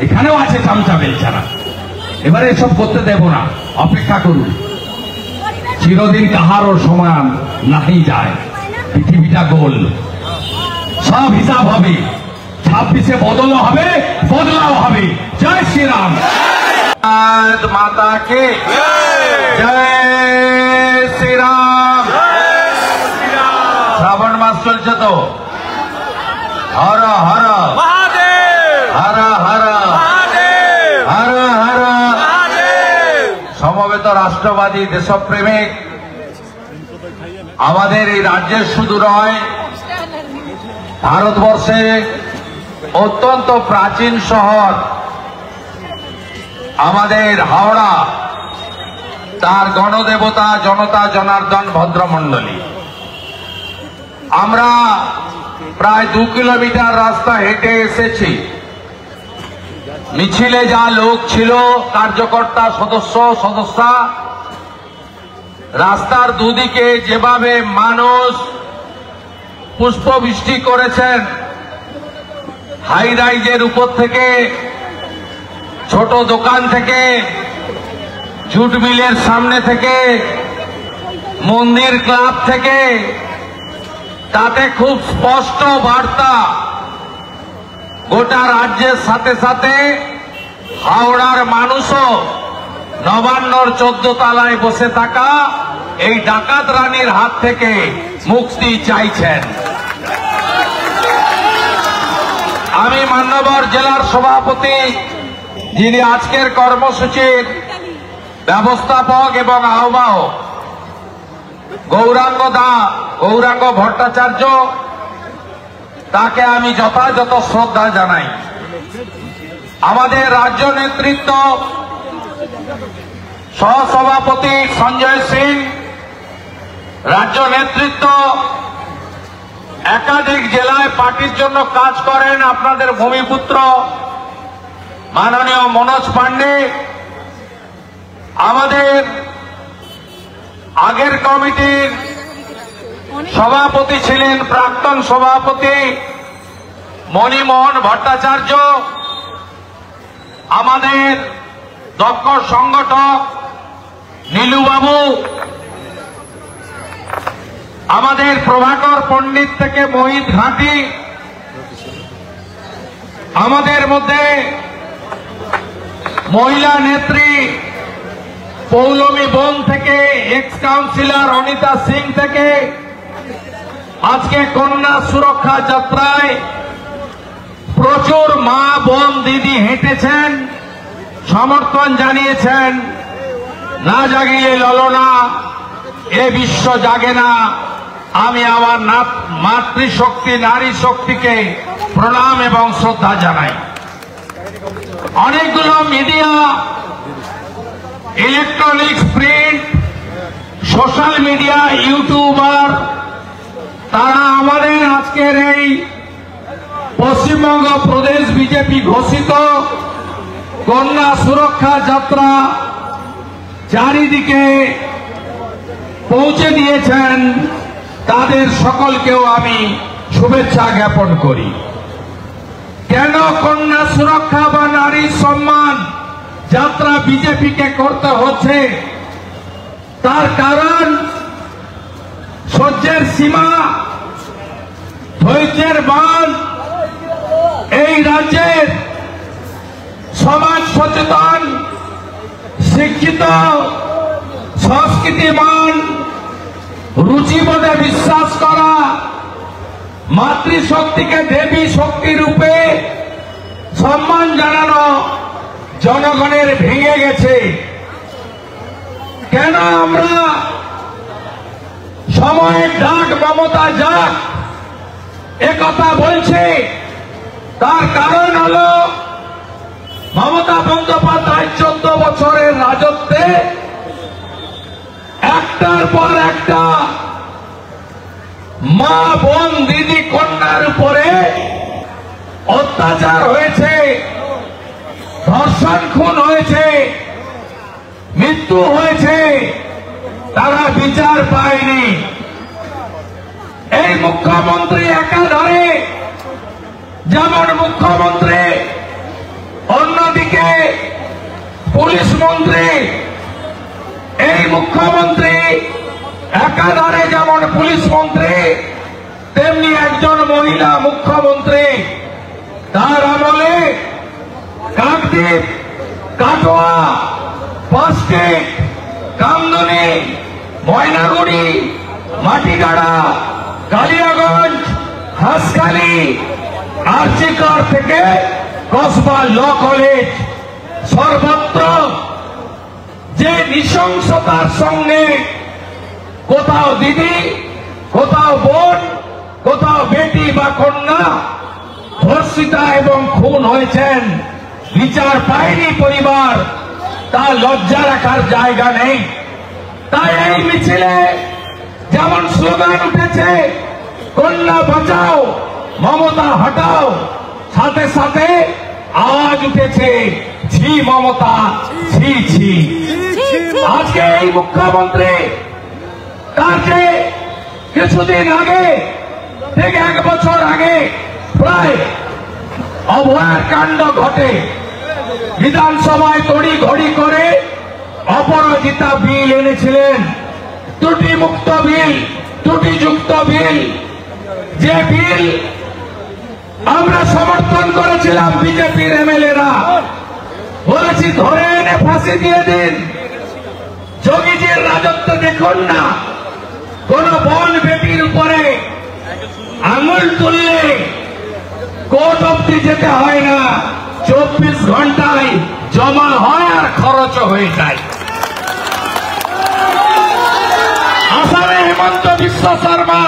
এখানেও আছে চামচা বেলচারা। এবারে এসব করতে দেব না, অপেক্ষা করুন। চিরদিন কাহারও সমান নাহি যায়, পৃথিবীটা গোল, সব হিসাব হবে। 26-এ বদলও হবে, বদলাও হবে। জয় শ্রীরাম। মাতা কে জয় শ্রীরাম। শ্রাবণ মাস চলছে তো, হর হর হর হর হর হর। সমবেত রাষ্ট্রবাদী দেশপ্রেমিক আমাদের এই রাজ্যের শুধু নয়, ভারতবর্ষে অত্যন্ত প্রাচীন শহর আমাদের হাওড়া, তার গণদেবতা জনতা জনার্দন ভদ্রমণ্ডলী। আমরা প্রায় 2 কিলোমিটার রাস্তা হেঁটে এসেছি। মিছিলে যা লোক ছিল, কার্যকর্তা সদস্যা, রাস্তার দুদিকে যেভাবে মানুষ পুষ্পবৃষ্টি করেছেন, হাই রাইজের উপর থেকে, ছোট দোকান থেকে, জুট মিলের সামনে থেকে, মন্দির ক্লাব থেকে, তাতে খুব স্পষ্ট বার্তা গোটা রাজ্যের সাথে সাথে হাওড়ার মানুষও নবান্নর 14 তলায় বসে থাকা এই ডাকাত রানীর হাত থেকে মুক্তি চাইছেন। আমি মান্যবর জেলার সভাপতি, যিনি আজকের কর্মসূচির ব্যবস্থাপক এবং আহ্বায়ক, গৌরাঙ্গ ভট্টাচার্য, তাকে আমি যথাযথ শ্রদ্ধা জানাই। আমাদের রাজ্য নেতৃত্ব, সহসভাপতি সঞ্জয় সিং, রাজ্য নেতৃত্ব একাধিক জেলায় পার্টির জন্য কাজ করেন, আপনাদের ভূমিপুত্র মাননীয় মনোজ পান্ডে, আমাদের আগের কমিটির সভাপতি ছিলেন প্রাক্তন সভাপতি মণিমোহন ভট্টাচার্য, আমাদের দক্ষ সংগঠক নীলুবাবু, আমাদের প্রভাকর পণ্ডিত থেকে মোহিত ঘাটি, আমাদের মধ্যে মহিলা নেত্রী পৌলমী বোন থেকে, এক্স কাউন্সিলর অনিতা সিং থেকে, আজকে কন্যা সুরক্ষা যাত্রায় প্রচুর মা বোন দিদি হেঁটেছেন, সমর্থন জানিয়েছেন। না জাগিলে ললনা, এ বিশ্ব জাগে না। আমি আমার মাতৃশক্তি, নারী শক্তিকে প্রণাম এবং শ্রদ্ধা জানাই। অনেকগুলো media, electronics, print, social media, YouTuber, তারা আমাদের আজকের এই পশ্চিমবঙ্গ প্রদেশ বিজেপি ঘোষিত কন্যা সুরক্ষা যাত্রা চারিদিকে পৌঁছে দিয়েছেন। তাদের সকলকেও আমি শুভেচ্ছা জ্ঞাপন করি। কেন কন্যা সুরক্ষা বা নারী সম্মান যাত্রা বিজেপিকে করতে হচ্ছে, তার কারণ সহ্যের সীমা, ধৈর্যের বাঁধ এই রাজ্যের সমাজ সচেতন, শিক্ষিত, সংস্কৃতিমান, রুচিবোধে বিশ্বাস করা, মাতৃশক্তিকে দেবী শক্তি রূপে সম্মান জানানো জনগণের ভেঙে গেছে। কেন আমরা সময়ের ডাক মমতা যাক একথা বলছি, তার কারণ হল মমতা বন্দ্যোপাধ্যায় 14 বছরের রাজত্বে একটার পর একটা মা বোন দিদি কন্যার উপরে অত্যাচার হয়েছে, ধর্ষণ খুন হয়েছে, মৃত্যু হয়েছে, তারা বিচার পায়নি। এই মুখ্যমন্ত্রী একাধারে, যেমন মুখ্যমন্ত্রী অন্য আজকে পুলিশ মন্ত্রী, এই মুখ্যমন্ত্রী একাধারে যেমন পুলিশ মন্ত্রী তেমনি একজন মহিলা মুখ্যমন্ত্রী। তার আমলে কাকদ্বীপ, কাটোয়া, পাঁচটেক, কামদুনি, ময়নাগুড়ি, মাটিগাড়া, কালিয়াগঞ্জ, হাঁসখালি, আরজিকর থেকে কসবা ল কলেজ সর্বত্র যে নৃশংসতার সঙ্গে কোথাও দিদি, কোথাও বোন, কোথাও বেটি বা কন্যা ধর্ষিতা এবং খুন হয়েছেন, বিচার পায়নি পরিবার, তা লজ্জা রাখার জায়গা নেই। তাই এই মিছিলে যেমন স্লোগান উঠেছে কন্যা বাঁচাও, মমতা হটাও, সাথে সাথে আওয়াজ উঠেছে ছি মমতা, ছি ছি। আজকে এই মুখ্যমন্ত্রী তার যে কিছুদিন আগে, ঠিক 1 বছর আগে প্রায় অভয়ার কাণ্ড ঘটে, বিধানসভায় তড়ি ঘড়ি করে অপরাজিতা বিল এনেছিলেন, ত্রুটিমুক্ত বিল, ত্রুটিযুক্ত বিল, যে বিল আমরা সমর্থন করেছিলাম বিজেপির এমএলএরা। বলেছি ধরে এনে ফাঁসি দিয়ে দিন। যোগীজির রাজত্ব দেখুন না, কোন বোন বেটির উপরে আঙুল তুললে কোর্ট অব্দি যেতে হয় না, 24 ঘন্টায় জমা হয় আর খরচ হয়ে যায়। আসামে হেমন্ত বিশ্ব শর্মা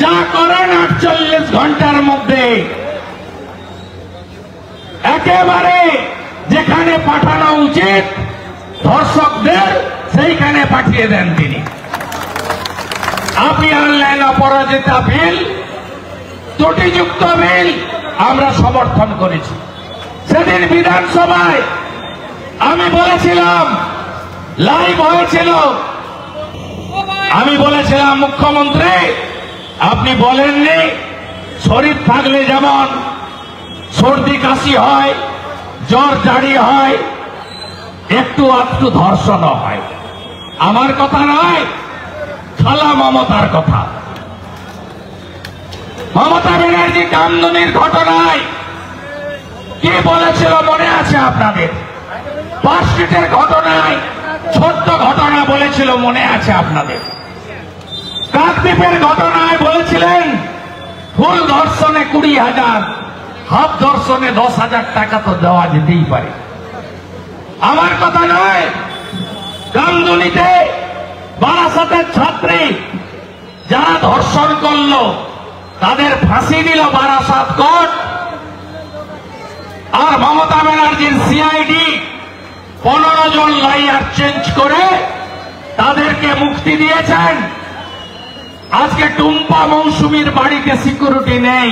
যা করেন 48 ঘন্টার মধ্যে, একেবারে যেখানে পাঠানো উচিত ধর্ষকদের সেইখানে পাঠিয়ে দেন তিনি। আপনি আনলেন অপরাজিতা বিল, ত্রুটিযুক্ত বিল, আমরা সমর্থন করেছি। সেদিন বিধানসভায় আমি বলেছিলাম, লাইভ হয়েছিল, আমি বলেছিলাম মুখ্যমন্ত্রী আপনি বলেননি শরীর থাকলে যেমন সর্দি কাশি হয়, জ্বর জারি হয়, একটু আধটু ধর্ষণ হয়। আমার কথা নয়, খালা মমতার কথা। মমতা ব্যানার্জি কামদুনির ঘটনায় কি বলেছিল মনে আছে আপনাদের? পাঁচটিটের ঘটনায় ছোট্ট ঘটনা বলেছিল মনে আছে আপনাদের? কাকদ্বীপের ঘটনায় বলেছিলেন ফুল ধর্ষণে 20,000, হাফ ধর্ষণে 10,000 টাকা তো দেওয়া যেতেই পারে। আমার কথা নয়, কামদুনিতে বারাসাতের ছাত্রী যারা ধর্ষণ করলো তাদের ফাঁসি দিল বারাসাত কোর্ট, আর মমতা ব্যানার্জির সিআইডি 15 জন লাইয়ার চেঞ্জ করে তাদেরকে মুক্তি দিয়েছেন। আজকে টুম্পা মৌসুমীর বাড়িতে সিকিউরিটি নেই,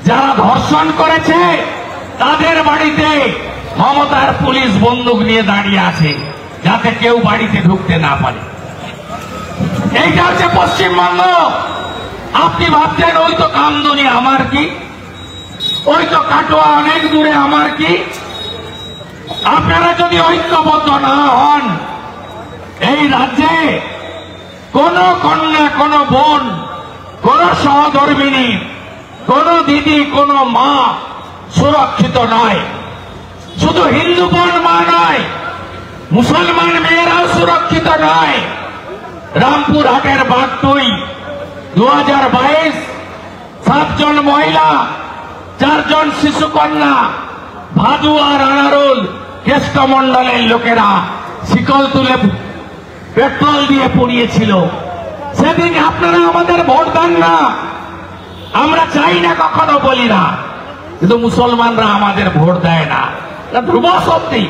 যারা ধর্ষণ করেছে তাদের বাড়িতে মমতার পুলিশ বন্দুক নিয়ে দাঁড়িয়ে আছে যাতে কেউ বাড়িতে ঢুকতে না পারে। এইটা হচ্ছে পশ্চিমবঙ্গ। আপনি ভাবছেন ওই তো কামদুনি, আমার কি? ওই তো কাটোয়া অনেক দূরে, আমার কি? আপনারা যদি ঐক্যবদ্ধ না হন, এই রাজ্যে কোন কন্যা, কোন বোন, কোন সহধর্মিনী, কোন দিদি, কোন মা সুরক্ষিত নয়। শুধু হিন্দু বোন মা নয়, মুসলমান মেয়েরাও সুরক্ষিত নয়। রামপুরহাটের বাগটুই 2022 7 জন মহিলা, 4 জন শিশুকন্যা, ভাদু আর আনারুল কেষ্টমন্ডলের লোকেরা শিকল তুলে পেট্রোল দিয়ে পুড়িয়েছিল। সেদিন আপনারা আমাদের ভোট দেন না, আমরা চাই না, কখনো বলি না, কিন্তু মুসলমানরা আমাদের ভোট দেয় না, ধ্রুব সত্যি।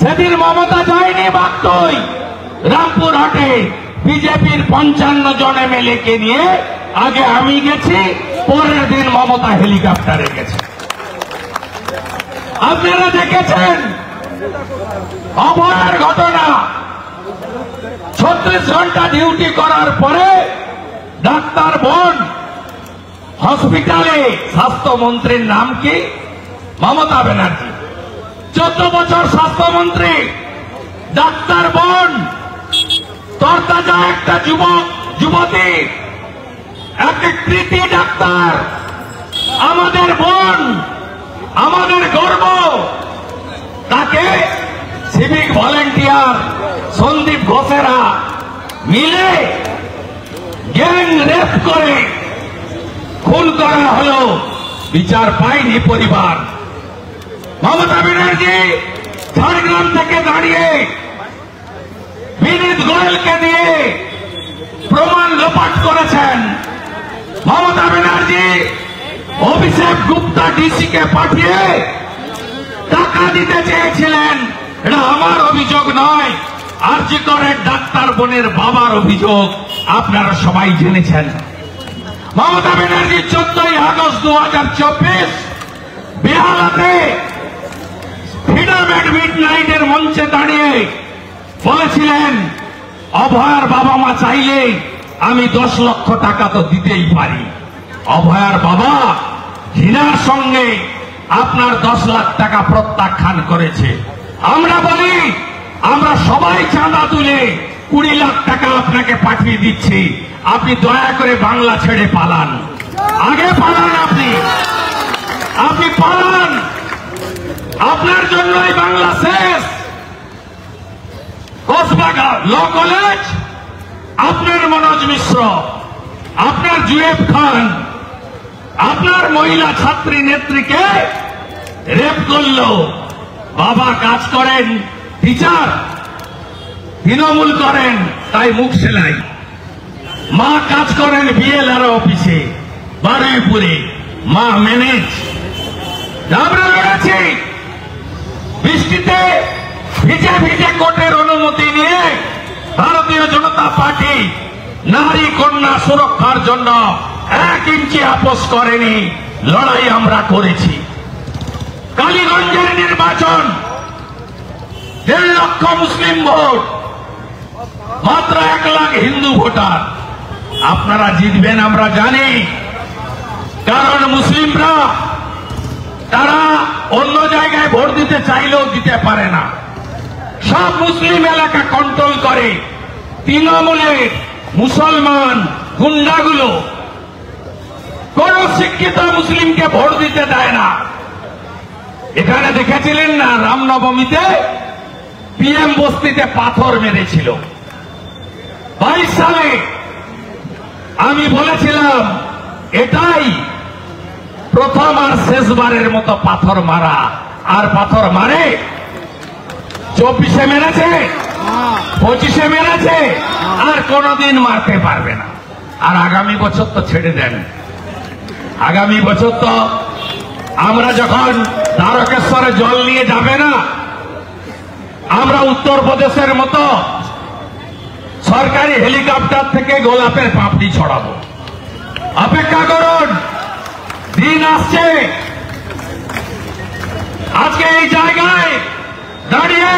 সেদিন মমতা যায়নি বাগটুই, রামপুরহাটে বিজেপির 55 জন এমএলএ কে নিয়ে। আগে আমি গেছি, পরের দিন মমতা হেলিকপ্টারে গেছে। আপনারা দেখেছেন অভয়ার ঘটনা। 36 ঘন্টা ডিউটি করার পরে ডাক্তার বোন হসপিটালে, স্বাস্থ্যমন্ত্রীর নাম কি? মমতা ব্যানার্জি। 14 বছর স্বাস্থ্যমন্ত্রী, ডাক্তার বোন, তরতাজা একটা যুবতী, একটা কৃতি ডাক্তার, আমাদের বোন, আমাদের গর্ব, তাকে সিভিক ভলেন্টিয়ার সন্দীপ ঘোষেরা মিলে গ্যাং রেপ করে খুন করা হলো, বিচার পায়নি পরিবার। মমতা ব্যানার্জি ঝাড়গ্রাম থেকে দাঁড়িয়ে বিনীত গোয়েলকে দিয়ে প্রমাণ লোপাট করেছেন। মমতা ব্যানার্জি অভিষেক গুপ্তা ডিসিকে পাঠিয়ে টাকা দিতে চেয়েছিলেন। এটা আমার অভিযোগ নয়, আরজি করের ডাক্তার বোনের বাবার অভিযোগ, আপনারা সবাই জেনেছেন। মমতা ব্যানার্জি 14 আগস্ট 2024 বেহালাতে ফ্রিডম এট মিডনাইটের মঞ্চে দাঁড়িয়ে বলেছিলেন, অভয়ার বাবা মা চাইলে আমি 10 লক্ষ টাকা তো দিতেই পারি। অভয়ার বাবা ঘৃণার সঙ্গে আপনার 10 লাখ টাকা প্রত্যাখ্যান করেছে। আমরা বলি, আমরা সবাই চাঁদা তুলে 20 লাখ টাকা আপনাকে পাঠিয়ে দিচ্ছি, আপনি দয়া করে বাংলা ছেড়ে পালান। আগে পালান, আপনি পালান, আপনার জন্যই বাংলা শেষ। কসবাগা ল কলেজ, আপনার মনোজ মিশ্র, আপনার জুয়েব খান, আপনার মহিলা ছাত্রী নেত্রীকে রেপ করল। বাবা কাজ করেন টিচার, তৃণমূল করেন তাই মুখ সেলাই। মা কাজ করেন বিএলআর অফিসে বারুইপুরে, মা ম্যানেজ। আমরা লড়েছি বৃষ্টিতে ভিজে ভিজে কোর্টের অনুমতি নিয়ে। ভারতীয় জনতা পার্টি নারী কন্যা সুরক্ষার জন্য 1 ইঞ্চি আপোষ করেনি, লড়াই আমরা করেছি। কালীগঞ্জের নির্বাচন 1.5 লক্ষ মুসলিম ভোট, মাত্র 1 লাখ হিন্দু ভোটার। আপনারা জিতবেন আমরা জানি, কারণ মুসলিমরা তারা অন্য জায়গায় ভোট দিতে চাইলেও দিতে পারে না। সব মুসলিম এলাকা কন্ট্রোল করে তৃণমূলের মুসলমান গুন্ডাগুলো। কোন শিক্ষিত মুসলিমকে ভোট দিতে দেয় না। এখানে দেখেছিলেন না, রামনবমীতে পিএম বস্তিতে পাথর মেরেছিল। 22 সালে আমি বলেছিলাম এটাই প্রথম আর শেষবারের মতো পাথর মারা। আর পাথর মারে 24-এ মেরেছে, 25-এ মেরেছে, আর কোনদিন মারতে পারবে না। আর আগামী বছর তো ছেড়ে দেন। আগামী বছর তো আমরা যখন দ্বারকেশ্বরে জল নিয়ে যাবে না, আমরা উত্তরপ্রদেশের মতো সরকারি হেলিকপ্টার থেকে গোলাপের পাপড়ি ছড়াবো। অপেক্ষা করুন, দিন আসছে। আজকে এই জায়গায় দাঁড়িয়ে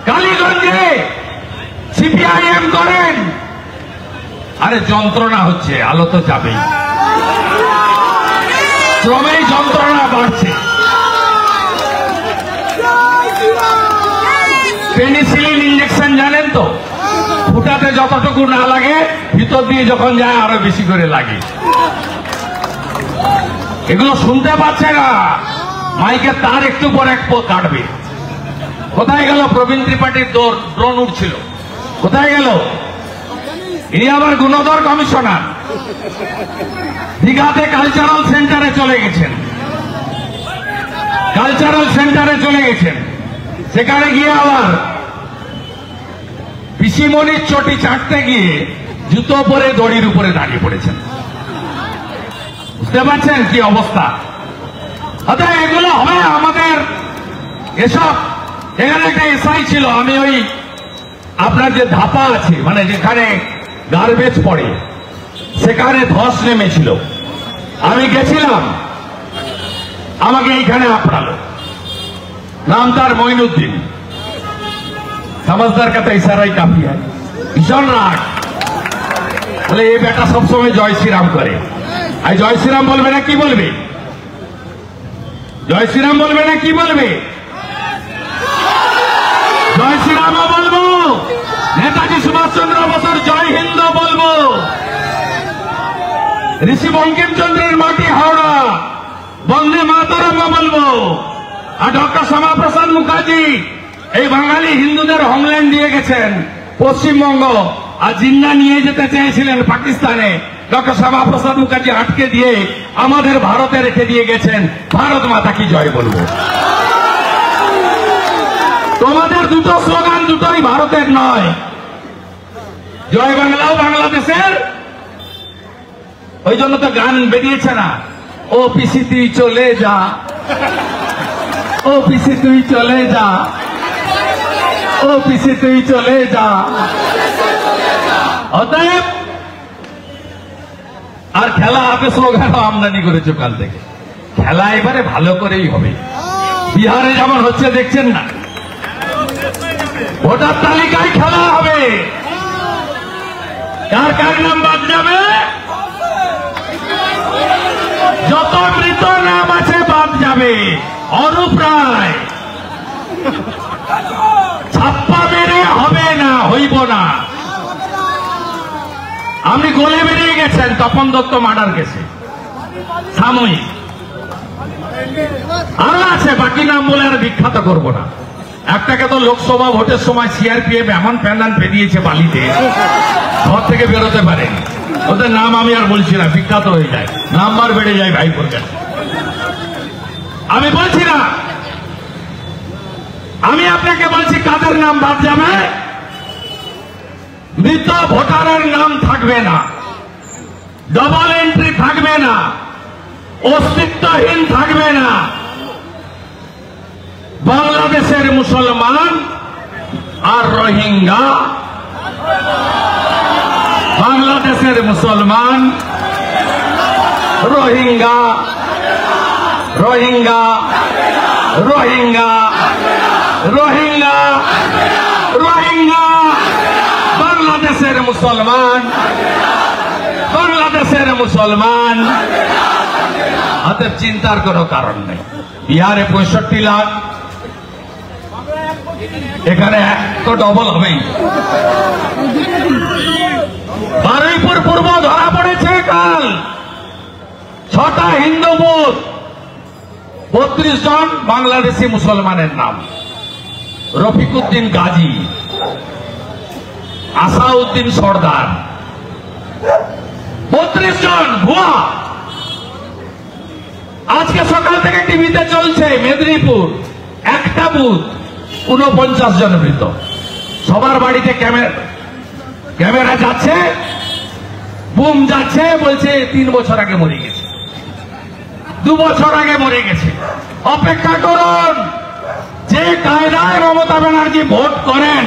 কালীগঞ্জে সিপিআইএম করেন, আরে যন্ত্রণা হচ্ছে, আলো তো যাবেই, ক্রমেই যন্ত্রণা বাড়ছে। পেনিসিলিন ইঞ্জেকশন জানেন তো, ফুটাতে যতটুকু না লাগে ভিতর দিয়ে যখন যায় আরো বেশি করে লাগে। এগুলো শুনতে পাচ্ছে না, মাইকের তার একটু পর এক কাটবে। কোথায় গেল প্রবীণ ত্রিপাঠীর ড্রোন উঠছিল, কোথায় গেল? ইনি আবার গুণধর কমিশনার। দীঘাতে কালচারাল সেন্টারে চলে গেছেন, কালচারাল সেন্টারে চলে গেছেন। সেখানে গিয়ে আবার পিসিমণির চটি চাটতে গিয়ে জুতো পরে দড়ির উপরে দাঁড়িয়ে পড়েছেন। বুঝতে পারছেন কি অবস্থা? অতএব এগুলো হবে আমাদের এসব। এখানে একটা এসআই ছিল, আমি ওই আপনার যে ধাপা আছে মানে যেখানে গার্বেজ পড়ে সেখানে ধস নেমেছিল, আমি গেছিলাম, আমাকে এইখানে আপনালো। নাম তার মঈনুদ্দিন। समझदार का तो इशारा ही काफी है। भीषण राग बोले ये बेटा सब समय जय श्री राम करे। आज जय श्री राम बोलबे ना कि बोलबे? जय श्री राम बोलबे ना कि बोलबे? জয় শ্রীরাম বলবো, নেতাজি সুভাষচন্দ্র বসুর জয় হিন্দ বলবো, ঋষি বঙ্কিমচন্দ্রের মাটি হাওড়া বন্দে মাতরম বলবো, আর ডক্টর শ্যামাপ্রসাদ মুখার্জি এই বাঙালি হিন্দুদের হোমল্যান্ড দিয়ে গেছেন পশ্চিমবঙ্গ, আর জিন্না নিয়ে যেতে চেয়েছিলেন পাকিস্তানে, ডক্টর শ্যামাপ্রসাদ মুখার্জি আটকে দিয়ে আমাদের ভারতে রেখে দিয়ে গেছেন। ভারত মাতা কি জয় বলবো। তোমাদের দুটো স্লোগান দুটোই ভারতের নয়, জয় বাংলাও বাংলাদেশের। ওই জন্য তো গান বেরিয়েছে না, ও পিসি তুই চলে যা, ও পিসি তুই চলে যা, ও পিসি তুই চলে যা। অতএব আর খেলা হাতে স্লোগানও আমদানি করেছো কাল থেকে। খেলা এবারে ভালো করেই হবে। বিহারে যেমন হচ্ছে দেখছেন না, ভোটার তালিকায় খেলা হবে, কার কার নাম বাদ যাবে, যত মৃত নাম আছে বাদ যাবে। অরূপ রায় ছাপ্পা মেরে হবে না, হইব না। আপনি গলে বেরিয়ে গেছেন তপন দত্ত মার্ডার কেসে, সাময়িক। আরো আছে, বাকি নাম বলে আর বিখ্যাত করবো না। একটাকে তো লোকসভা ভোটের সময় সিআরপিএফ এমন প্যান্ডান পেরিয়েছে বালিতে, ঘর থেকে বেরোতে পারেনি। ওদের নাম আমি আর বলছি না, বিখ্যাত হয়ে যায়, নাম্বার বেড়ে যায় ভাইপোর কাছে। আমি বলছি না, আমি আপনাকে বলছি কাদের নাম বাদ যাবে। মৃত ভোটারের নাম থাকবে না, ডবল এন্ট্রি থাকবে না, অস্তিত্বহীন থাকবে না। বাংলাদেশের মুসলমান আর রোহিঙ্গা, বাংলাদেশের মুসলমান, রোহিঙ্গা, রোহিঙ্গা, রোহিঙ্গা, রোহিঙ্গা, রোহিঙ্গা, বাংলাদেশের মুসলমান, বাংলাদেশের মুসলমান। অতএব চিন্তার কোনো কারণ নেই। বিহারে 65 লাখ, এখানে তো ডবল হবেই। বারুইপুর পূর্ব ধরা পড়েছে কাল 6টা হিন্দু বুথ, 32 জন বাংলাদেশি মুসলমানের নাম। রফিকুদ্দিন গাজী, আসাউদ্দিন সর্দার, 32 জন ভুয়া। আজকে সকাল থেকে টিভিতে চলছে মেদিনীপুর একটা বুথ 49 জন মৃত। সবার বাড়িতে ক্যামেরা যাচ্ছে, বুম যাচ্ছে, বলছে 3 বছর আগে মরে গেছে, 2 বছর আগে মরে গেছে। অপেক্ষা করুন, যে কায়দায় মমতা ব্যানার্জি ভোট করেন,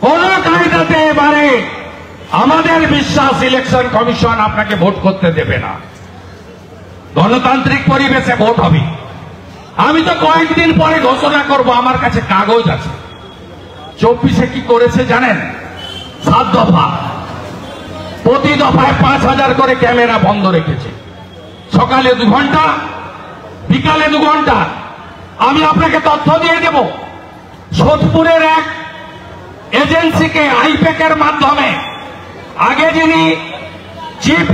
কোন কায়দাতে এবারে আমাদের বিশ্বাস ইলেকশন কমিশন আপনাকে ভোট করতে দেবে না। গণতান্ত্রিক পরিবেশে ভোট হবে। আমি তো কয়েকদিন পরে ঘোষণা করব, আমার কাছে কাগজ আছে। 24-এ কি করেছে জানেন? 7 দফা, প্রতি দফায় 5000 করে ক্যামেরা বন্ধ রেখেছে। সকালে 2 ঘন্টা, বিকালে 2 ঘন্টা। আমি আপনাকে তথ্য দিয়ে দেব। সোদপুরের এক এজেন্সিকে আইপ্যাকের মাধ্যমে, আগে যিনি চিফ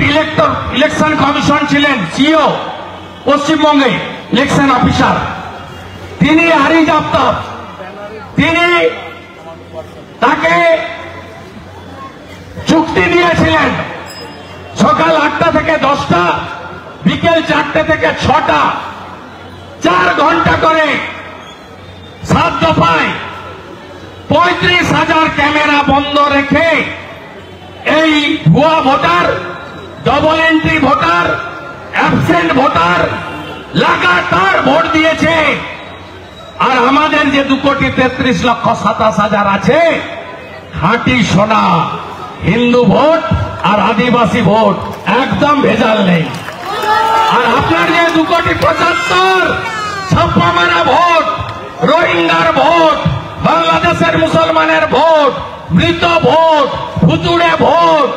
ইলেকশন কমিশন ছিলেন, সিও পশ্চিমবঙ্গে ইলেকশন অফিসার, তিনি হারিজ আফতাব, তিনি তাকে চুক্তি দিয়েছিলেন সকাল 8টা থেকে 10টা, বিকেল 4টে থেকে 6টা, 4 ঘন্টা করে 7 দফায় 35,000 ক্যামেরা বন্ধ রেখে এই ভুয়া voter, double entry voter, absent voter লাগাতার ভোট দিয়েছে। আর আমাদের যে 2,33,27,000 আছে, খাঁটি সোনা হিন্দু ভোট আর আদিবাসী ভোট, একদম ভেজাল নেই। আর আপনার যে 2,75,00,000 ছাপ্পা মারা ভোট, রোহিঙ্গার ভোট, বাংলাদেশের মুসলমানের ভোট, মৃত ভোট, ভুতুড়ে ভোট,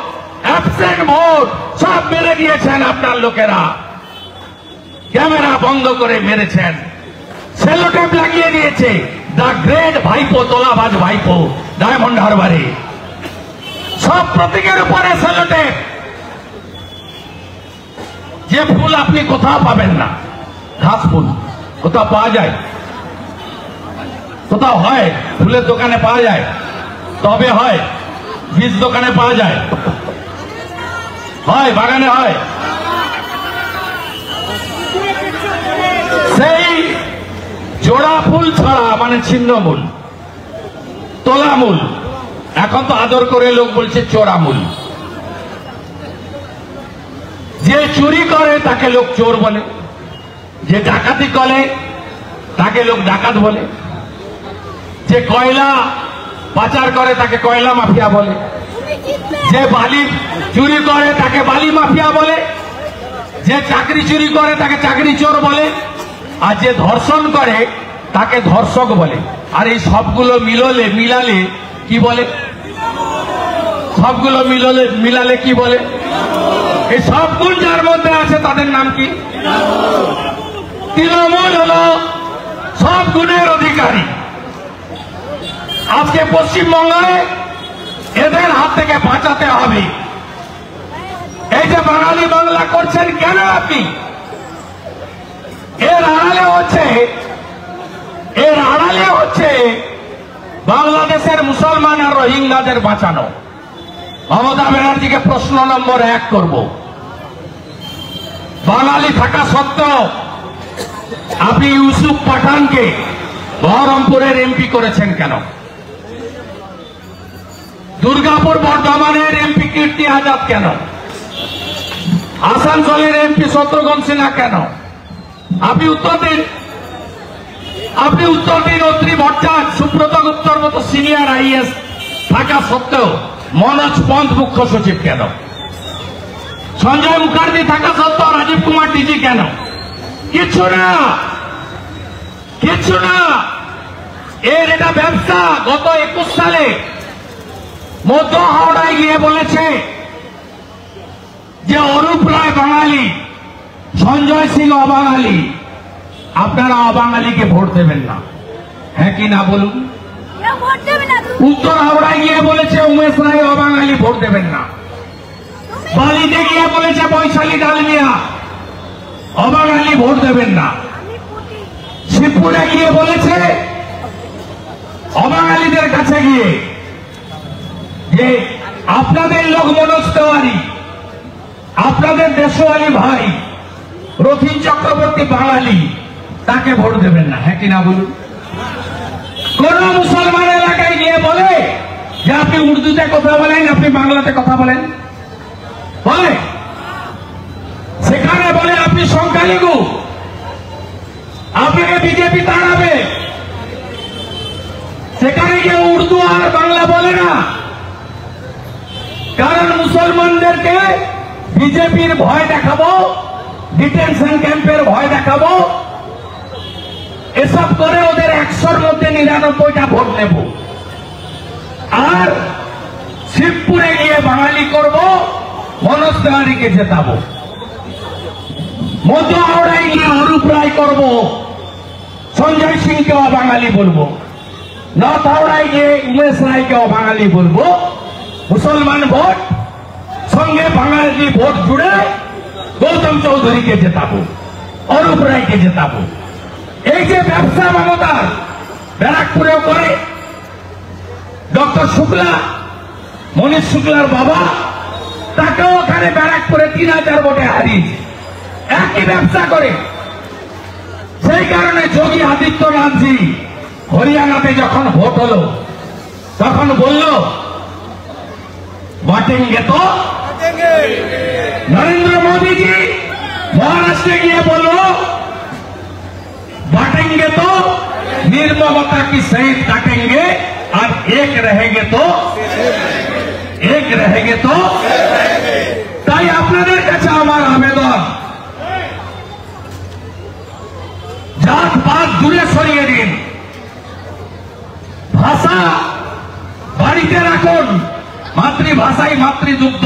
অ্যাবসেন্ট ভোট, সব মেরে দিয়েছেন আপনার লোকেরা। ক্যামেরা বন্ধ করে মেরেছেন। সেলোটেপ লাগিয়ে দিয়েছে দা গ্রেট ভাইপো, তোলাবাজ ভাইপো, ডায়মন্ড হারবারে সব প্রতীকের উপরে সেলোটেপ। যে ফুল আপনি কোথাও পাবেন না, ঘাস ফুল কোথাও পাওয়া যায়? কোথাও হয়? ফুলের দোকানে পাওয়া যায়, তবে হয় বীজ দোকানে পাওয়া যায়, হয় বাগানে হয়। সেই জোড়া ফুল ছাড়া মানে ছিন্নমূল, তোলামূল, এখন তো আদর করে লোক বলছে চোরামূল। যে চুরি করে তাকে লোক চোর বলে, যে ডাকাতি করে তাকে লোক ডাকাত বলে, যে কয়লা পাচার করে তাকে কয়লা মাফিয়া বলে, যে বালি চুরি করে তাকে বালি মাফিয়া বলে, যে চাকরি চুরি করে তাকে চাকরি চোর বলে, আর যে ধর্ষণ করে তাকে ধর্ষক বলে। আর এই সবগুলো মিলালে কি বলে? সবগুলো মিলালে কি বলে? এই সব গুণ যার মধ্যে আছে তাদের নাম কি? তৃণমূল হলো সব গুণের অধিকারী। আজকে পশ্চিমবঙ্গে এদের হাত থেকে বাঁচাতে হবে। এই যে বাঙালি বাংলা করছেন কেন আপনি? এর আড়ালে হচ্ছে বাংলাদেশের মুসলমান আর রোহিঙ্গাদের বাঁচানো। মমতা ব্যানার্জিকে প্রশ্ন নম্বর 1 করব, বাঙালি থাকা সত্ত্বেও আপনি ইউসুফ পাঠানকে বহরমপুরের এমপি করেছেন কেন? দুর্গাপুর বর্ধমানের এমপি কীর্তি আজাদ কেন? আসানসোলের এমপি শত্রুঘ্ন সিনহা কেন? আপনি উত্তর দিন। অত্রি ভট্টাচার্য, সুব্রত গুপ্তর মতো সিনিয়র আইএস থাকা সত্ত্বেও মনোজ পন্থ মুখ্য সচিব কেন? সঞ্জয় মুখার্জি থাকা সত্ত্বেও রাজীব কুমার ডিজি কেন? কিছু না। এর এটা ব্যবসা। গত 21 সালে মধ্য হাওড়ায় গিয়ে বলেছে যে অরূপ রায় বাঙালি, সঞ্জয় সিং অবাঙালি, আপনারা অবাঙালিকে ভোট দেবেন না। হ্যাঁ কি না বলুন? উত্তর হাওড়ায় গিয়ে বলেছে উমেশ রায় অবাঙালি, ভোট দেবেন না। বালিতে গিয়ে বলেছে বৈশালী ডালমিয়া অবাঙালি, ভোট দেবেন না। শিবপুরে গিয়ে বলেছে অবাঙালিদের কাছে গিয়ে যে আপনাদের লোক মনোজ তেওয়ারি, আপনাদের দেশওয়ালি ভাই রথীন চক্রবর্তী বাঙালি, তাকে ভোট দেবেন না। হ্যাঁ কি না বলুন? কোন মুসলমান এলাকায় গিয়ে বলে যে আপনি উর্দুতে কথা বলেন, আপনি বাংলাতে কথা বলেন? বলে? সেখানে বলে আপনি সংখ্যালঘু, আপনাকে বিজেপি তাড়াবে। সেখানে গিয়ে উর্দু আর বাংলা বলে না, কারণ মুসলমানদেরকে বিজেপির ভয় দেখাবো, ডিটেনশন ক্যাম্পের ভয় দেখাবো, এসব করে ওদের 100-র মধ্যে 99টা ভোট নেব। আর শিবপুরে গিয়ে বাঙালি করব, মনোজ তেওয়ারিকে জেতাবো। মধ্য হাওড়ায় গিয়ে অরূপ রায় করব, সঞ্জয় সিংকে অবাঙালি বলবো। নর্থ হাওড়ায় গিয়ে উমেশ রায়কে অবাঙালি বলবো। মুসলমান ভোট সঙ্গে বাঙালি ভোট জুড়ে গৌতম চৌধুরীকে জেতাবো, অরূপ রায়কে জেতাবো। এই যে ব্যবসা মমতার ব্যারাকপুরেও করে, ডক্টর শুক্লা, মনীষ শুক্লার বাবা, তাকেও ওখানে ব্যারাকপুরে 3000 ভোটে হারিয়েছে। একই ব্যবসা করে। সেই কারণে যোগী আদিত্যনাথজি হরিয়ানাতে যখন ভোট হলো তখন বলল বাটেঙ্গে তো। নরেন্দ্র মোদীজি মহারাষ্ট্রে গিয়ে বলল बांटेंगे तो निर्ममता की सहित काटेंगे और एक रहेंगे तो তাই আপনাদের কাছে আমার আবেদন, জাত পাত দূরে সরিয়ে দিন, ভাষা বাড়িতে রাখুন, মাতৃভাষাই মাতৃদুগ্ধ।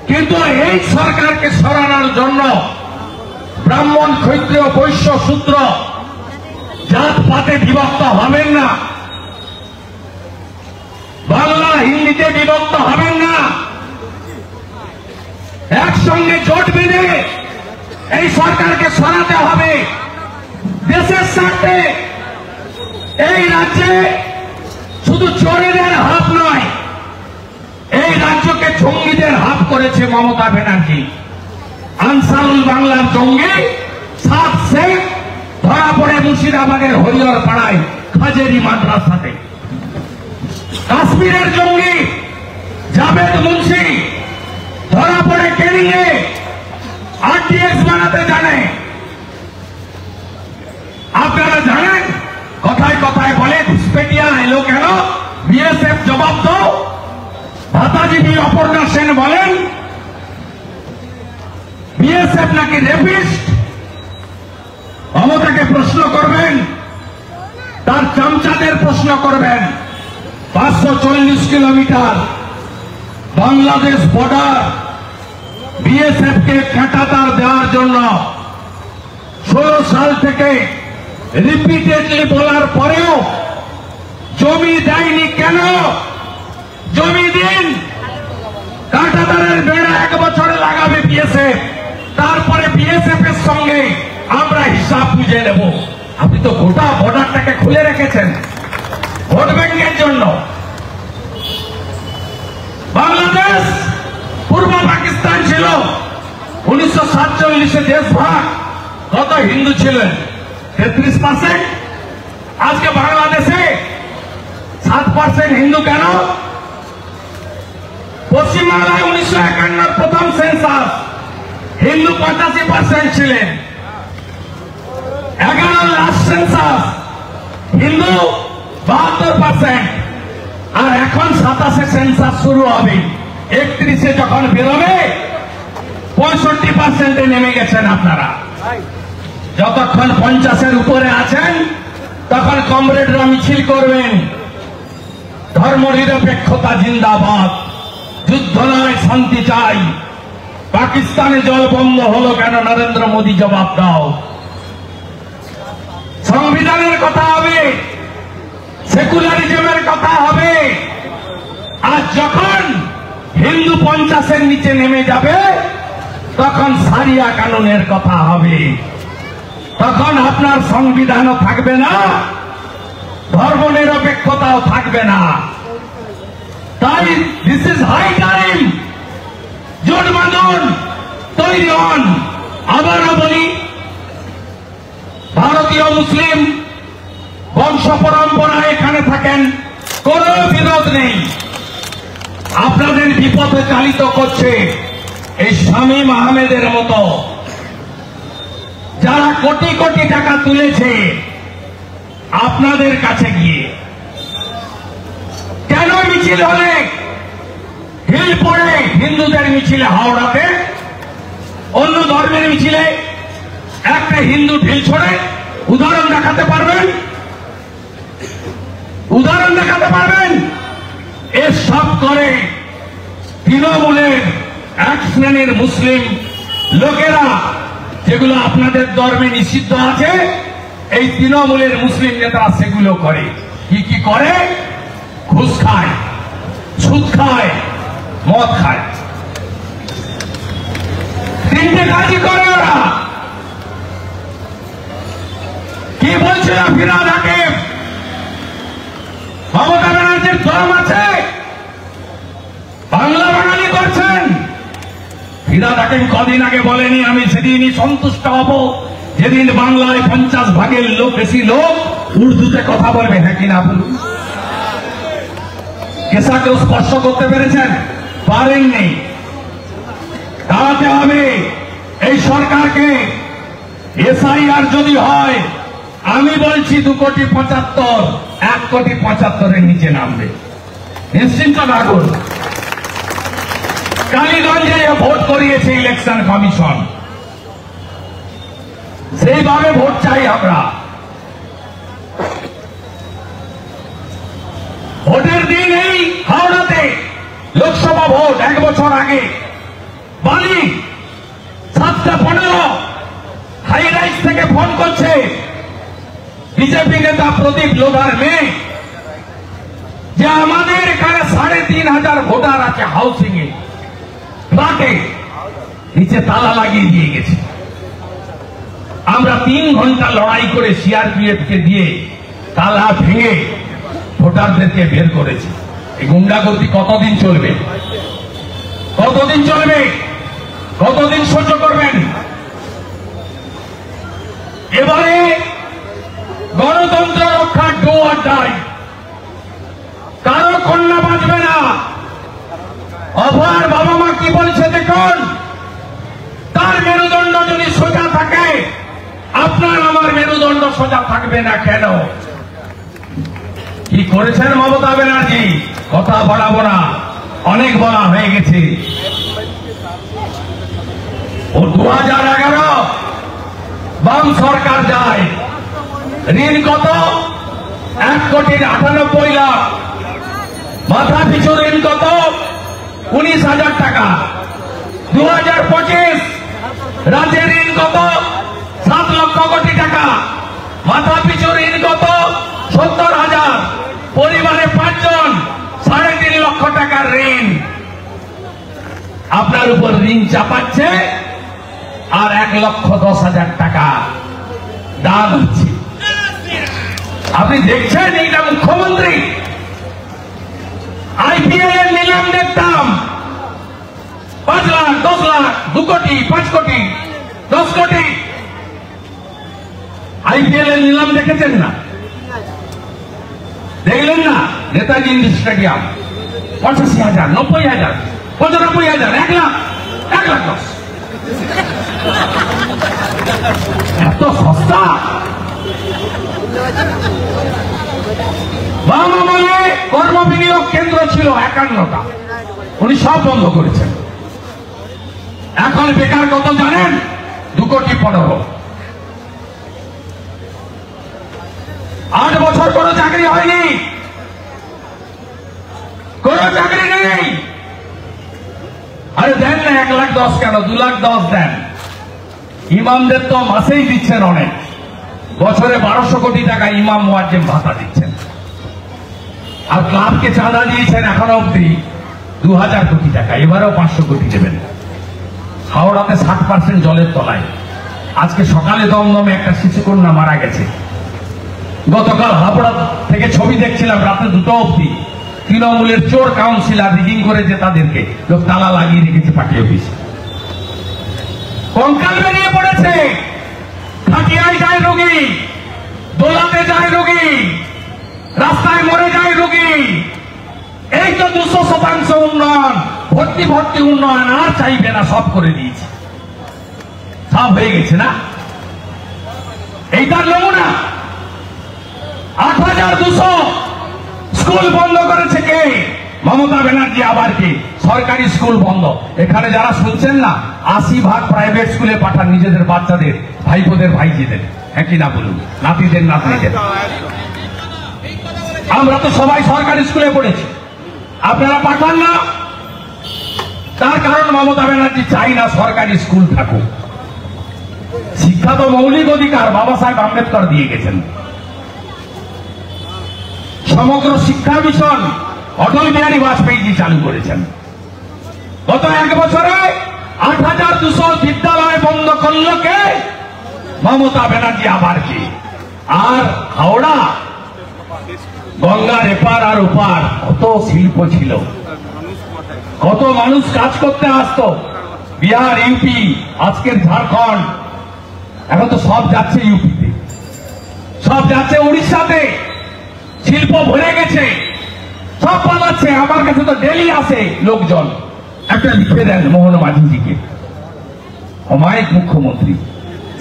কিন্তু এই সরকারকে সরানোর জন্য ব্রাহ্মণ ক্ষত্রিয় বৈশ্য শূদ্র জাত পাতে বিভক্ত হবেন না, বাংলা হিন্দিতে বিভক্ত হবেন না, একসঙ্গে জোট বেঁধে এই সরকারকে সরাতে হবে। দেশের স্বার্থে এই রাজ্যে শুধু চোরেদের হাত নয়, এই রাজ্যকে জঙ্গিদের হাত করেছে মমতা ব্যানার্জি। আনসারুল বাংলার জঙ্গি সাত শেখ ধরা পড়ে মুর্শিদাবাদের হরিহর পাড়ায় খাজেরি মাদ্রাসাতে। কাশ্মীরের জঙ্গি জাভেদ মুন্সি ধরা পড়ে কেনিয়ে আরডিএক্স বানাতে জানে। আপনারা জানেন কথায় কথায় বলে ঘুষপেটিয়া এলো কেন, বিএসএফ জবাব দাও। ভাতাজীবী অপর্ণা সেন বলেন বিএসএফ নাকি রেপিস্ট। মমতাকে প্রশ্ন করবেন, তার চামচাদের প্রশ্ন করবেন। 540 কিলোমিটার বাংলাদেশ বর্ডার বিএসএফ কে কাঁটাতার দেওয়ার জন্য 16 সাল থেকে রিপিটেডলি বলার পরেও জমি দেয়নি কেন? জমি দিন, কাঁটাতারের বেড়া 1 বছরে লাগাবে বিএসএফ, তারপরে বিএসএফ এর সঙ্গে আমরা হিসাব বুঝে নেব। আপনি তো গোটা বর্ডারটাকে খুলে রেখেছেন ভোট ব্যাংকের জন্য। বাংলাদেশ পূর্ব পাকিস্তান ছিল, 1947 দেশ ভাগ। কত হিন্দু ছিলেন? 33%। আজকে বাংলাদেশে 7% হিন্দু কেন? পশ্চিমবাংলায় 1951 প্রথম সেন্সাস হিন্দু 85% ছিলেন। 11 লাস্ট সেন্সাস হিন্দু 72%। আর এখন 27 সেন্সাস শুরু হবে, 31 যখন বেরোবে 65% নেমে গেছেন আপনারা। যতক্ষণ 50-এর উপরে আছেন তখন কমরেডরা মিছিল করবেন, ধর্ম নিরপেক্ষতা জিন্দাবাদ, যুদ্ধ নয় শান্তি চাই। পাকিস্তানে জল বন্ধ হলো কেন? নরেন্দ্র মোদী জবাব দাও। সংবিধানের কথা হবে, সেকুলারিজমের কথা হবে। আর যখন হিন্দু 50-এর নিচে নেমে যাবে তখন সারিয়া কানুনের কথা হবে। তখন আপনার সংবিধানও থাকবে না, ধর্ম নিরপেক্ষতাও থাকবে না। তাই দিস ইজ হাই টাইম, জোট বাঁধুন, তৈরি হন। আবারও বলি, ভারতীয় মুসলিম বংশ পরম্পরা এখানে থাকেন, কোন বিরোধ নেই। আপনাদের বিপদে চালিত করছে এই শামীম আহমেদের মতো যারা কোটি কোটি টাকা তুলেছে আপনাদের কাছে গিয়ে। কেন মিছিল হলে হিল পড়ে হিন্দুদের মিছিলে হাওড়াতে, অন্য ধর্মের মিছিলে একটা হিন্দু ঢিল ছড়ে? উদাহরণ দেখাতে পারবেন? উদাহরণ দেখাতে পারবেন? এসব করে তৃণমূলের এক শ্রেণীর মুসলিম লোকেরা, যেগুলো আপনাদের ধর্মে নিষিদ্ধ আছে, এই তৃণমূলের মুসলিম নেতারা সেগুলো করে। কি কি করে? ঘুষ খায়, সুদ খায়, মদ খায়, 3টে কাজই করে ওরা। কি বলছিল ফিরহাদ হাকিম? মমতা ব্যানার্জির দম আছে, বাংলা বাঙালি করছেন। ফিরহাদ হাকিম কদিন আগে বলেনি আমি সেদিনই সন্তুষ্ট হব যেদিন বাংলায় 50 ভাগের লোক বেশি লোক উর্দুতে কথা বলবে? হ্যাঁ কিনা বলুন? কেসাকেও স্পর্শ করতে পেরেছেন? পারেননি। দাঁড়াতে হবে এই সরকারকে। এসআইআর যদি হয়, আমি বলছি 2,75,00,000 1,75,00,000 নিচে নামবে, নিশ্চিন্ত থাকুন। কালীগঞ্জে ভোট করিয়েছে ইলেকশন কমিশন, সেইভাবে ভোট চাই আমরা। ভোটের দিন এই হাওড়াতে লোকসভা ভোট 1 বছর আগে, বালি 7:15 বিজেপি নেতা প্রদীপ লোধার মেয়ে, যে আমাদের এখানে ৩,৫০০ ভোটার আছে হাউসিং এ, ফ্ল্যাটে নিচে তালা লাগিয়ে দিয়ে গেছে। আমরা ৩ ঘন্টা লড়াই করে সিআরপিএফ কে দিয়ে তালা ভেঙে ভোটারদেরকে বের করেছি। এই গুন্ডাগর্দি কতদিন চলবে? কতদিন চলবে? কতদিন সহ্য করবেন? এবারে গণতন্ত্র রক্ষা ডু অর ডাই, কারো কন্যা বাঁচবে না। অভয়ার বাবা মা কি বলছে দেখুন, তার মেরুদণ্ড যদি সোজা থাকে, আপনার আমার মেরুদণ্ড সোজা থাকবে না কেন? কি করেছেন মমতা ব্যানার্জি? কথা বাড়াবো না, অনেক বলা হয়ে গেছে। ও 2011 বাম সরকার যায়, ঋণ কত? 1,98,00,000 লাখ। মাথা পিছু ঋণ কত? 19,000 টাকা। 2025 রাজ্যের ঋণ কত? 7 লক্ষ কোটি টাকা। মাথা পিছু ঋণ কত? 70,000। পরিবারে 5 জন, 3.5 লক্ষ টাকার ঋণ। আপনার উপর ঋণ চাপাচ্ছে আর 1,10,000 টাকা দান হচ্ছে। আপনি দেখছেন এইটা মুখ্যমন্ত্রী? আইপিএল এর নিলাম দেখতাম 5 লাখ, 10 লাখ, 2 কোটি, 5 কোটি, 10 কোটি। আইপিএল এর নিলাম দেখেছেন না? দেখলেন না? Netaji indoor stadium 85,000, 90,000, 95,000, 1 lakh, 1,10,000। এত সস্তা? বাম আমলে কর্ম বিনিয়োগ কেন্দ্র ছিল 51টা, উনি সব বন্ধ করেছেন। এখন বেকার কত জানেন? 2,15,00,000। 8 বছর কোনো চাকরি হয়নি, কোন চাকরি নেই। আরে দেন না 1,10,000 কেন? 2,10,000 দেন। ইমামদের তো মাসেই দিচ্ছেন অনেক, বছরে 1200 কোটি টাকা ইমাম মুয়াজ্জিম ভাতা দিচ্ছেন। আর ক্লাবকে চাঁদা দিয়েছেন এখনো অব্দি 2,000 কোটি টাকা, এবারেও 500 কোটি দেবেন। হাওড়াতে 60% জলের তলায়। আজকে সকালে দমদমে একটা শিশুকন্যা মারা গেছে। গতকাল হাবড়া থেকে ছবি দেখছিলাম রাতে 2টা অব্দি। তৃণমূলের চোর কাউন্সিলর রিগিং করেছে, তাদেরকে লোক তালা লাগিয়ে রেখেছে পার্টি অফিসে। কঙ্কাল বেরিয়ে পড়েছে, খাটিয়ায় যায় রোগী, দোলাতে যায় রোগী, রাস্তায় মরে যায় রোগী। এই তো 200% উন্নয়ন, ভর্তি ভর্তি উন্নয়ন আর চাইবে না, সব করে দিয়েছে, সব হয়ে গেছে না? এইটার নমুনা। 8,200 স্কুল বন্ধ করেছে কে? মমতা ব্যানার্জি। আবার কি সরকারি স্কুল বন্ধ? এখানে যারা শুনছেন না, 80% প্রাইভেট স্কুলে পাঠান নিজেদের বাচ্চাদের, ভাইপোদের, ভাইজিদের। হ্যাঁ কি না বলুন? নাতিদের, নাতনিদের। আমরা তো সবাই সরকারি স্কুলে পড়েছি, আপনারা পাঠান না। তার কারণ মমতা ব্যানার্জি চাই না সরকারি স্কুল থাকুক। শিক্ষা তো মৌলিক অধিকার, বাবা সাহেব আম্বেদকর দিয়ে গেছেন। সমগ্র শিক্ষা মিশন অটল বিহারী বাজপেয়ী চালু করেছেন। গত 1 বছরে 8,200 বিদ্যালয় বন্ধ করল কে? মমতা ব্যানার্জি। আবার কি? আর হাওড়া গঙ্গার এপার আর ওপার কত শিল্প ছিল, কত মানুষ কাজ করতে আসতো। বিহার, ইউপি, আজকের ঝাড়খণ্ড, এখন তো সব যাচ্ছে ইউপিতে, সব যাচ্ছে উড়িষ্যাতে। শিল্প ভরে গেছে, সব পালাচ্ছে। আমার কাছে তো ডেলি আসে লোকজন, একটা লিখে দেন মোহন মাঝিজিকে, অমায়িক মুখ্যমন্ত্রী,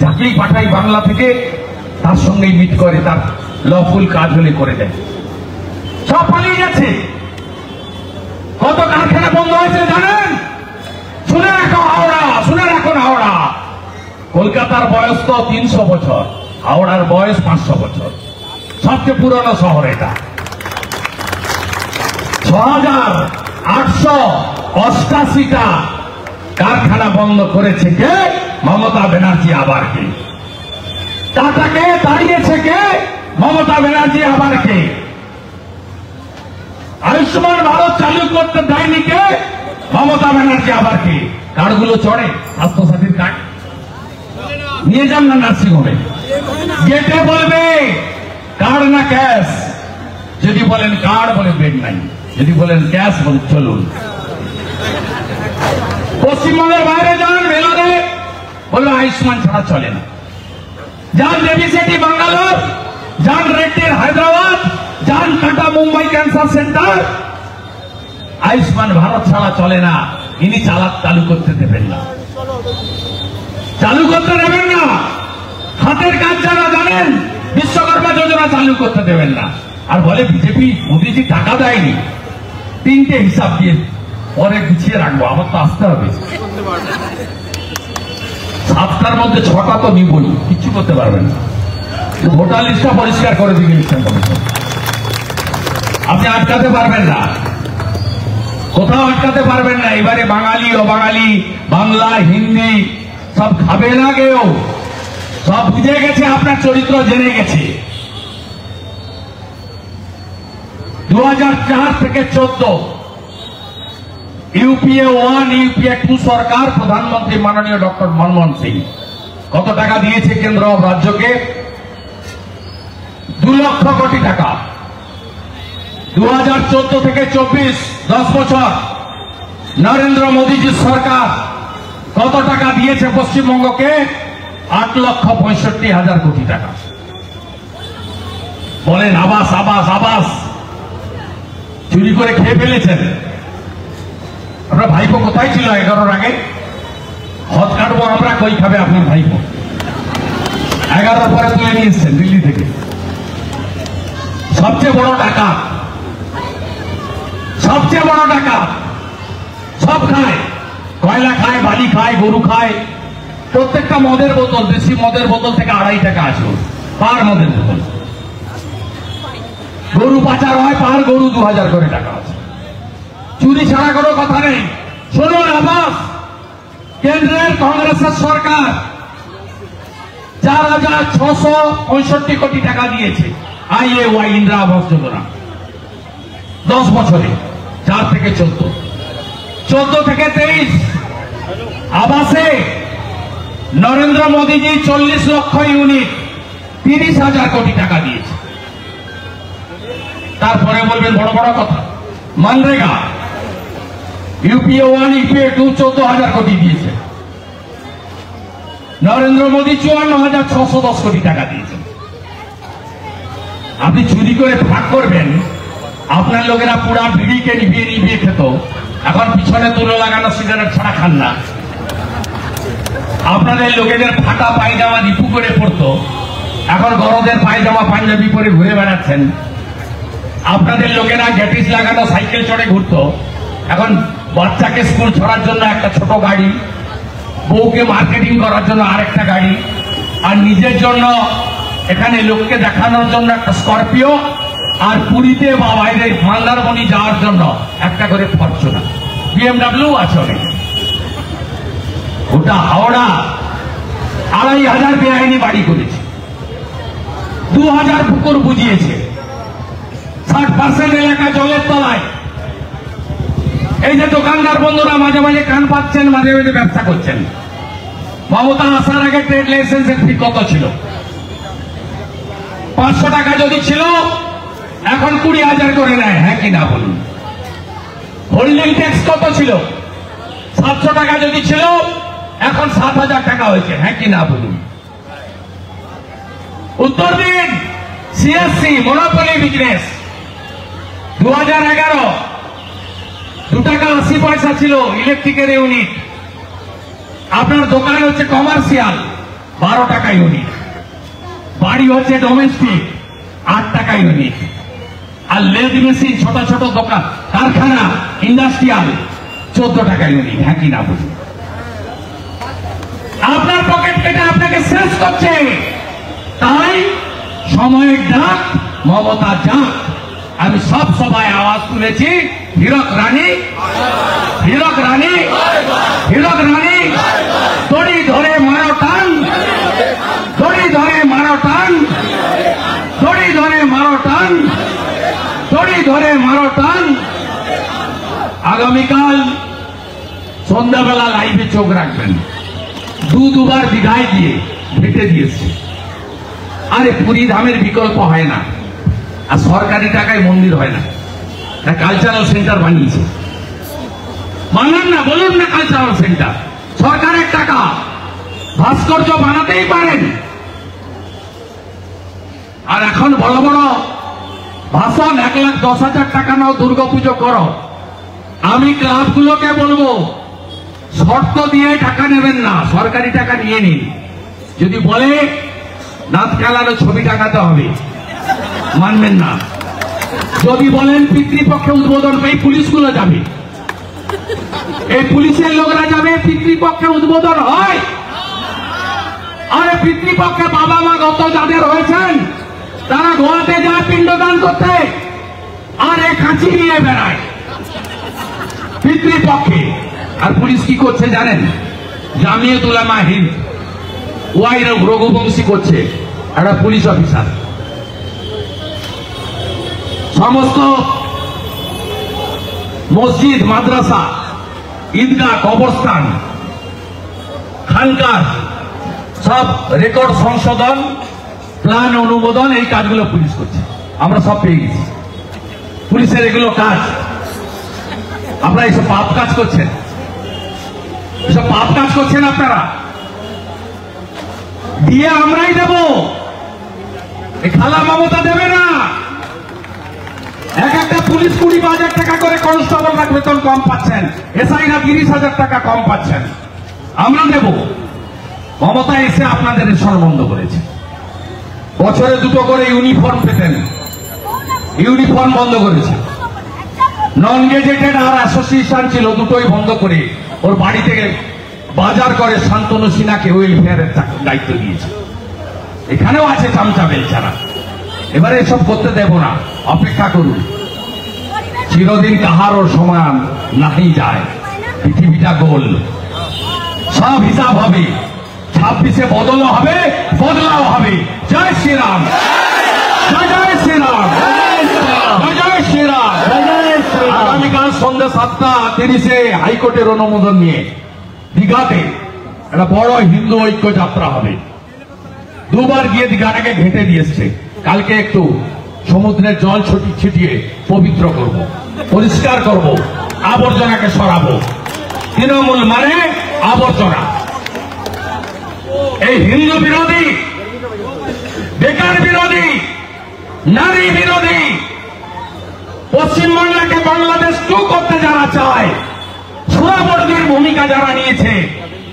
যাকেই পাঠাই বাংলা থেকে তার সঙ্গে মিট করে, তার লফুল কাজ হলে করে দেয়। সব পালিয়ে যাচ্ছে। কত কারখানা বন্ধ হয়েছে জানেন? শুনে রাখো হাওড়া, শুনে রাখুন হাওড়া। কলকাতার বয়স তো 300 বছর, হাওড়ার বয়স 500 বছর। সবচেয়ে পুরনো শহর এটা। 6,888টা কারখানা বন্ধ করেছে কে? মমতা ব্যানার্জি। আবার কি? টাটাকে তাড়িয়েছে কে? মমতা ব্যানার্জি আবার কে? আয়ুষ্মান ভারত চালু করতে দেয়নি কে? মমতা ব্যানার্জি আবার কে? কার্ডগুলো চড়ে, স্বাস্থ্যসাথীর কার্ড নিয়ে যান না নার্সিংহোমে, গেটে বলবে কার্ড না ক্যাশ। যদি বলেন কার্ড, বলে বেড নাই। যদি বলেন ক্যাশ, বলে চলুন। পশ্চিমবঙ্গের বাইরে যান, ভেলোরে, বলবে আয়ুষ্মান ছাড়া চলে না। যান দেবী সেটি বাঙ্গালোর, যান রেড্ডির হায়দ্রাবাদ, যান tata Mumbai cancer centre, Ayushman Bharat ছাড়া চলে না। ইনি চালু করতে দেবেন না, চালু করতে দেবেন না। হাতের কাজ যারা জানেন, বিশ্বকর্মা যোজনা চালু করতে দেবেন না। আর বলে বিজেপি, মোদীজি টাকা দেয়নি। তিনটে হিসাব দিয়ে পরে গুছিয়ে রাখবো, আমার তো আসতে হবে। 7টার মধ্যে 6টা তো নিবই, কিচ্ছু করতে পারবেন না। ভোটার লিস্টটা পরিষ্কার করে দিবে ইলেকশন কমিশন, আপনি আটকাতে পারবেন না, কোথাও আটকাতে পারবেন না। এবারে বাঙালি অবাঙালি, বাংলা হিন্দি সব খাবে না কেউ, সব বুঝে গেছে, আপনার চরিত্র জেনে গেছে। 2004 থেকে 14 ইউপিএ 1 ইউপিএ 2 সরকার, প্রধানমন্ত্রী মাননীয় ডক্টর মনমোহন সিং কত টাকা দিয়েছে কেন্দ্র ও রাজ্যকে? 2 লক্ষ কোটি টাকা। 2014 থেকে 24 10 বছর নরেন্দ্র মোদীজির সরকার কত টাকা দিয়েছে পশ্চিমবঙ্গকে? 8,65,000 কোটি টাকা। বলেন আবাস আবাস আবাস, চুরি করে খেয়ে ফেলেছেন। আপনার ভাইপো কোথায় ছিল 11-র আগে? হদ কাটবো আমরা, কই খাবে আপনার ভাইপো? 11-র পরে তুলে নিয়ে এসছেন দিল্লি থেকে। সবচেয়ে বড় ডাকাত, সবচেয়ে বড় ডাকাত, সব খায়, কয়লা খায়, বালি খায়, গরু খায়। প্রত্যেকটা মদের বোতল, দেশি মদের বোতল থেকে 2.5 টাকা আসে পার মদের বোতল। গরু পাচার হয়, পার গরু 2000 করে টাকা আছে। চুরি ছাড়া কোনো কথা নেই। শুনুন, আবাস কেন্দ্রের কংগ্রেসের সরকার 4,665 কোটি টাকা দিয়েছে আইএওয়াই ইন্দিরা আবাস যোজনা 10 বছরে, 4 থেকে 14, 14 থেকে 23 আবাসে নরেন্দ্র মোদীজি 40 লক্ষ ইউনিট 30,000 কোটি টাকা দিয়েছে। তারপরে বলবেন বড় বড় কথা। মনরেগা ইউপিএ 1 ইউপিএ 2 14,000 কোটি দিয়েছে। নরেন্দ্র মোদী 54,610 কোটি টাকা দিয়েছেন। আপনি চুরি করে ভাগ করবেন, আপনার লোকেরা পুরা বিড়িকে নিভিয়ে নিভিয়ে খেত, এখন পিছনে তুলো লাগানো সিগারেট ছাড়া খান না। আপনাদের লোকেদের ফাটা পায়জামা রিপু করে পড়তো, এখন গরদের পায়জামা পাঞ্জাবি পরে ঘুরে বেড়াচ্ছেন। আপনাদের লোকেরা গ্যাটিস লাগানো সাইকেল চড়ে ঘুরতো, এখন বাচ্চাকে স্কুল ছড়ার জন্য একটা ছোট গাড়ি, বউকে মার্কেটিং করার জন্য আরেকটা গাড়ি, আর নিজের জন্য এখানে লোককে দেখানোর জন্য একটা স্করপিও, আর পুরীতে বা বাইরে মন্দারমণি যাওয়ার জন্য একটা করে ফরচুনার, বিএমডাব্লিউ আছে অনেক। ওটা হাওড়া 2,500 বেআইনি বাড়ি করেছে, 2,000 পুকুর বুঝিয়েছে, 60% এলাকা জলের তলায়। এই যে দোকানদার বন্ধুরা মাঝে মাঝে কান পাচ্ছেন, মাঝে মাঝে ব্যবসা করছেন, মমতা আসার আগে ট্রেড লাইসেন্সের ফি কত ছিল? 500 টাকা যদি ছিল, এখন 20,000 করে নেয়, হ্যাঁ কি না বলুন? হোল্ডিং ট্যাক্স কত ছিল? 700 টাকা যদি ছিল, এখন 7,000 টাকা হয়েছে, হ্যাঁ কি না বলুন? উত্তর দিন। সিএসসি মনোপলি বিজনেস 2011 2 টাকা 80 পয়সা ছিল ইলেকট্রিকের ইউনিট। আপনার দোকান হচ্ছে কমার্শিয়াল 12 টাকা ইউনিট, বাড়ি হচ্ছে ডোমেস্টিক 8 টাকা ইউনিট, আর লেদ মেশিন ছোট ছোট দোকান কারখানা ইন্ডাস্ট্রিয়াল 14 টাকা ইউনিট, হ্যাঁ কি না বলুন? আপনার পকেট কেটে আপনাকে শেষ করছে। তাই সময়ের ডাক, মমতা যাক। আমি সব সভায় আওয়াজ তুলেছি, হীরক রানী, হীরক রানী, হীরক রানী, দড়ি ধরে মারো টান, দড়ি ধরে মারো টান, দড়ি ধরে টান। আগামীকাল সন্ধ্যাবেলা লাইভে চোখ রাখবেন। দুবার দীঘায় গিয়ে ভেটে দিয়েছে। আরে পুরী ধামের বিকল্প হয় না, আর সরকারি টাকায় মন্দির হয় না। কালচারাল সেন্টার বানিয়েছে, বানান না, বলুন না কালচারাল সেন্টার। সরকারের টাকা, ভাস্কর্য বানাতেই পারেন। আর এখন বড় বড় ভাষণ, 1,10,000 টাকা নাও, দুর্গাপুজো করো। আমি ক্লাবগুলোকে বলবো, শর্ত দিয়ে টাকা নেবেন না, সরকারি টাকা নিয়ে নিন। যদি বলে দাঁত কালারও ছবি টাকাতে হবে, মানবেন না। যদি বলেন পিতৃপক্ষে উদ্বোধন, এই পুলিশগুলো যাবে, এই পুলিশের লোকরা যাবে, পিতৃপক্ষে উদ্বোধন হয়। আরে পিতৃপক্ষে বাবা মা গত যাদের হয়েছেন তারা গোয়াতে যায় পিণ্ডদান করতে, আর এ খাঁচি নিয়ে বেড়ায় পিতৃপক্ষে। আর পুলিশ কি করছে জানেন? জামিয়াতুল উলামা হিন্দ ওয়াই রঘুবংশী করছে, একটা পুলিশ অফিসার। সমস্ত মসজিদ, মাদ্রাসা, ঈদগাহ, কবরস্থান, খানকার সব রেকর্ড সংশোধন, প্ল্যান অনুমোদন, এই কাজগুলো পুলিশ করছে। আমরা সব পেয়ে গেছি, পুলিশের এগুলো কাজ। আপনারা এইসব পাপ কাজ করছেন, এসব পাপ কাজ করছেন আপনারা। দিয়ে আমরাই দেব, এই খালা মমতা দেবে না। এক একটা পুলিশ 20,000 টাকা করে, কনস্টেবলরা বেতন কম পাচ্ছেন, এসআইরা 30,000 টাকা কম পাচ্ছেন। আমরা দেব। মমতা এসে আপনাদের রেশন বন্ধ করেছে। বছরে 2টো করে ইউনিফর্ম পেতেন, ইউনিফর্ম বন্ধ করেছে। নন গেজেটেড আর অ্যাসোসিয়েশন ছিল, দুটোই বন্ধ করে ওর বাড়ি থেকে বাজার করে শান্তনু সিনহাকে ওয়েলফেয়ারের দায়িত্ব দিয়েছে। এখানেও আছে চামচা বেলচারা। এবারে এসব করতে দেব না, অপেক্ষা করুন। চিরদিন কাহারও সমান নাহি যায়, পৃথিবীটা গোল, সব হিসাব হবে। 26-এ বদলও হবে, বদলাও হবে। জয় শ্রীরাম, জয় জয় শ্রীরাম, জয় জয় শ্রীরাম। আগামীকাল সন্ধ্যা 7:30-এ হাইকোর্টের অনুমোদন নিয়ে দীঘাতে একটা বড় হিন্দু ঐক্য যাত্রা হবে। দুবার গিয়ে দীঘাটাকে ঘেঁটে দিয়েছে। কালকে একটু সমুদ্রের জল ছিটিয়ে পবিত্র করব, পরিষ্কার করব, আবর্জনাকে সরাবো। তৃণমূল মানে আবর্জনা। এই হিন্দু বিরোধী, বেকার বিরোধী, নারী বিরোধী, পশ্চিমবাংলাকে বাংলাদেশ 2 করতে যারা চায়, সুরাবর্তীর ভূমিকা যারা নিয়েছে,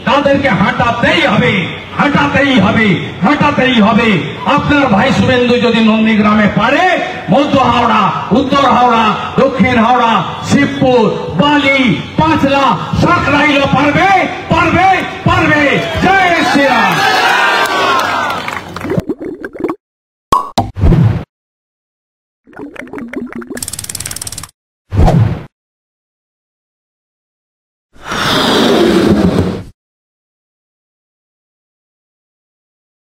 তাদেরকে হাঁটাতেই হবে, হাঁটাতেই হবে, হাঁটাতেই হবে। আপনার ভাই শুভেন্দু যদি নন্দীগ্রামে পারে, মধ্য হাওড়া, উত্তর হাওড়া, দক্ষিণ হাওড়া, শিবপুর, বালি, পাঁচলা, সাঁকরাইলও পারবে, পারবে, পারবে। জয় শ্রীরাম।